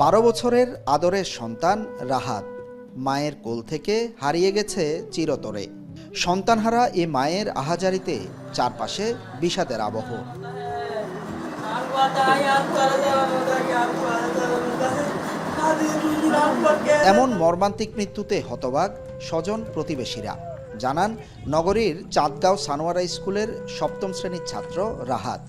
12 বছরের আদরের সন্তান রাহাত মায়ের কোল থেকে হারিয়ে গেছে চিরতরে। সন্তানহারা এ মায়ের আহাজারিতে চারপাশে বিষাদের আবহ। এমন মর্মান্তিক মৃত্যুতে হতবাক স্বজন প্রতিবেশীরা। জানান, নগরীর চাঁদগাঁও সানোয়ারা স্কুলের 7ম শ্রেণীর ছাত্র রাহাত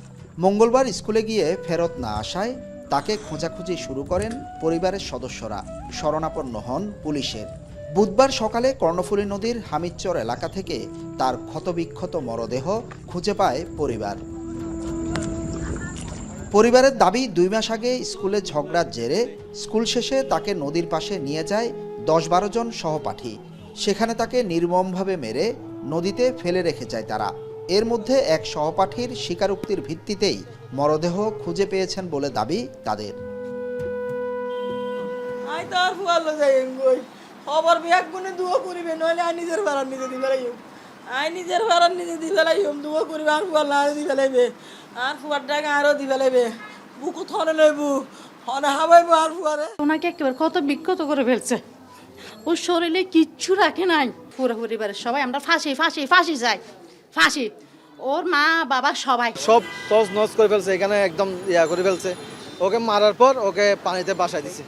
মঙ্গলবার স্কুলে গিয়ে ফেরত না আসায় তাকে খোঁজাখুঁজি শুরু করেন পরিবারের সদস্যরা। শরণাপন্ন হন পুলিশের। বুধবার সকালে কর্ণফুলী নদীর হামিদচর এলাকা থেকে তার ক্ষতবিক্ষত মরদেহ খুঁজে পায় পরিবার। পরিবারের দাবি, 2 মাস আগে স্কুলে ঝগড়ার জেরে স্কুল শেষে তাকে নদীর পাশে নিয়ে যায় 10-12 জন সহপাঠী। সেখানে তাকে নির্মমভাবে মেরে নদীতে ফেলে রেখে যায় তারা। এর মধ্যে এক সহপাঠীর স্বীকারোক্তির ভিত্তিতেই মরদেহ খুঁজে পেয়েছেন বলে দাবি তাদের। ওনাকে একেবারে কত বিক্ষত করে ফেলছে, ওর শরীরে কিচ্ছু রাখে নাই। পুরো পরিবারের সবাই আমরা ফাঁসি ফাঁসি ফাঁসি চাই, ফাঁসি। ওর মা বাবা সবাই সব তছ নছ করে ফেলছে, এখানে একদম করে ফেলছে। ওকে মারার পর ওকে পানিতে বাসায় দিছে।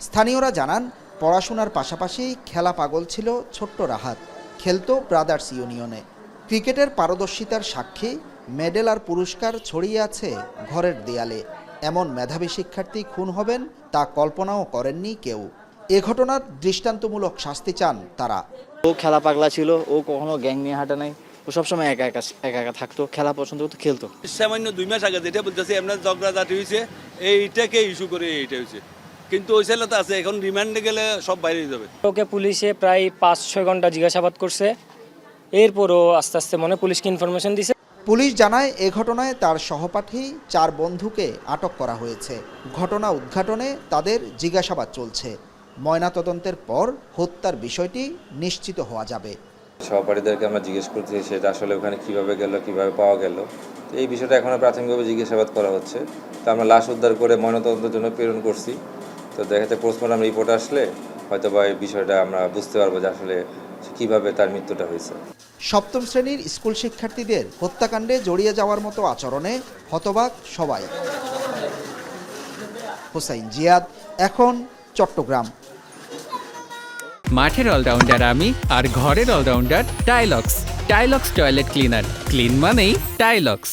স্থানীয়রা জানান, পড়াশোনার পাশাপাশি খেলা পাগল ছিল ছোট্ট রাহাত। খেলতো ব্রাদার্স ইউনিয়নে। ক্রিকেটের পারদর্শিতার সাক্ষী মেডেল আর পুরস্কার ছড়িয়ে আছে ঘরের দেয়ালে। এমন মেধাবী শিক্ষার্থী খুন হবেন তা কল্পনাও করেননি কেউ। এ ঘটনার দৃষ্টান্তমূলক শাস্তি চান তারা। ও খেলা পাগলা ছিল, ও কখনো গ্যাং নিয়ে হাঁটা নাই। ও সবসময় একা একা থাকতো, খেলা পছন্দ করতো, খেলতো। সামান্য 2 মাস আগে যেটা বলতেছে আপনার ঝগড়াঝাটি হয়েছে, এইটাকে ইস্যু করে এইটা হয়েছে, কিন্তু ওই ছেলে তো আছে, এখন রিমান্ডে গেলে সব বাইরে যাবে। ওকে পুলিশে প্রায় 5-6 ঘন্টা জিজ্ঞাসাবাদ করছে। এরপরও আস্তে আস্তে পুলিশকে ইনফরমেশন দিছে। পুলিশ জানায়, এ ঘটনায় তার সহপাঠী 4 বন্ধুকে আটক করা হয়েছে। ঘটনা উদ্ঘাটনে তাদের জিজ্ঞাসাবাদ চলছে। ময়নাতদন্তের পর হত্যার বিষয়টি নিশ্চিত হওয়া যাবে। সহপাঠীদেরকে আমরা জিজ্ঞেস করছি সেটা আসলে ওখানে কিভাবে গেল, কিভাবে পাওয়া গেল, এই বিষয়টা এখনো প্রাথমিকভাবে জিজ্ঞাসাবাদ করা হচ্ছে। তো আমরা লাশ উদ্ধার করে ময়নাতদন্তের জন্য প্রেরণ করছি। তো দেখা যাচ্ছে পোস্টমর্টম রিপোর্ট আসলে হয়তো বা এই বিষয়টা আমরা বুঝতে পারবো যে আসলে কিভাবে তার মৃত্যুটা হয়েছে। 7ম শ্রেণীর স্কুল শিক্ষার্থীদের হত্যাকাণ্ডে জড়িয়ে যাওয়ার মতো আচরণে হতবাক সবাই। হোসাইন জিয়াদ, এখন, চট্টগ্রাম। মাঠের অলরাউন্ডার আমি, আর ঘরের all rounder Tilex. Tilex toilet cleaner. Clean মানেই টাইলক্স।